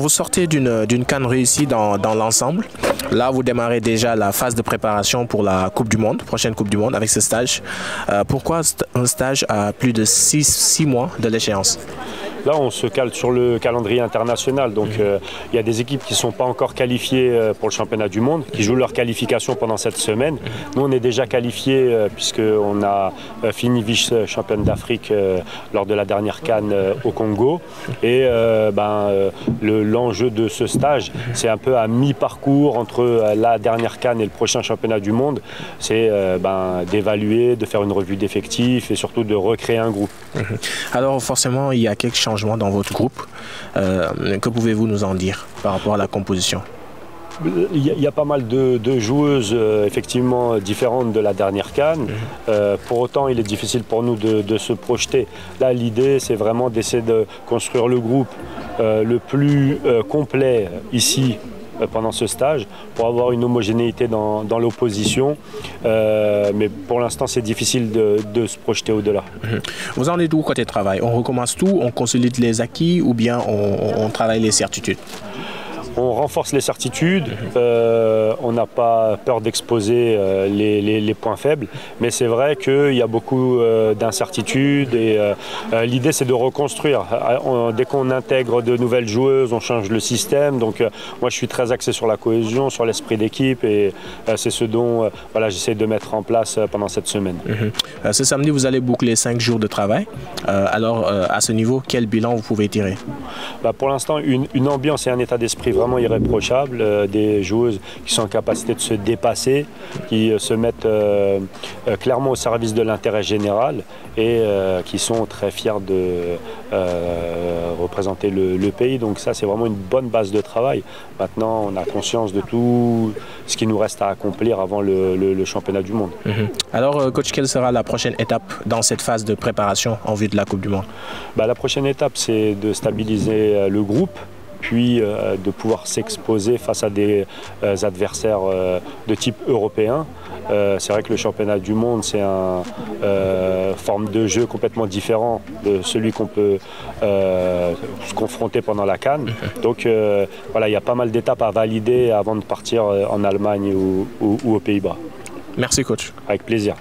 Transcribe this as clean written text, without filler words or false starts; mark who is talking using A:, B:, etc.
A: vous sortez d'une CAN réussie dans l'ensemble. Là, vous démarrez déjà la phase de préparation pour la Coupe du Monde, prochaine Coupe du Monde, avec ce stage. Pourquoi un stage à plus de 6 mois de l'échéance?
B: Là, on se cale sur le calendrier international. Donc, il y a des équipes qui ne sont pas encore qualifiées pour le championnat du monde, qui jouent leur qualification pendant cette semaine. Nous, on est déjà qualifiés puisqu'on a fini vice-championne d'Afrique lors de la dernière CAN au Congo. Et l'enjeu de ce stage, c'est un peu à mi-parcours entre la dernière CAN et le prochain championnat du monde. C'est d'évaluer, de faire une revue d'effectifs et surtout de recréer un groupe.
A: Alors, forcément, il y a quelques changements dans votre groupe. Que pouvez-vous nous en dire par rapport à la composition?
B: Il y a pas mal de joueuses effectivement différentes de la dernière CAN. Pour autant, il est difficile pour nous de se projeter. Là, l'idée, c'est vraiment d'essayer de construire le groupe le plus complet ici pendant ce stage pour avoir une homogénéité dans l'opposition. Mais pour l'instant, c'est difficile de se projeter au-delà.
A: Vous en êtes où côté travail? On recommence tout, on consolide les acquis ou bien on travaille les certitudes?
B: On renforce les certitudes, on n'a pas peur d'exposer les points faibles, mais c'est vrai qu'il y a beaucoup d'incertitudes et l'idée c'est de reconstruire. Dès qu'on intègre de nouvelles joueuses, on change le système, donc moi je suis très axé sur la cohésion, sur l'esprit d'équipe et c'est ce dont j'essaie de mettre en place pendant cette semaine.
A: Ce samedi vous allez boucler 5 jours de travail, alors à ce niveau, quel bilan vous pouvez tirer?
B: Pour l'instant, une ambiance et un état d'esprit vraiment irréprochable, des joueuses qui sont en capacité de se dépasser, qui se mettent clairement au service de l'intérêt général et qui sont très fiers de représenter le pays. Donc ça, c'est vraiment une bonne base de travail. Maintenant, on a conscience de tout ce qui nous reste à accomplir avant le championnat du monde.
A: Alors, coach, quelle sera la prochaine étape dans cette phase de préparation en vue de la Coupe du Monde?
B: La prochaine étape, c'est de stabiliser le groupe, puis de pouvoir s'exposer face à des adversaires de type européen. C'est vrai que le championnat du monde, c'est une forme de jeu complètement différent de celui qu'on peut se confronter pendant la CAN. Donc il y a pas mal d'étapes à valider avant de partir en Allemagne ou aux Pays-Bas.
A: Merci coach.
B: Avec plaisir.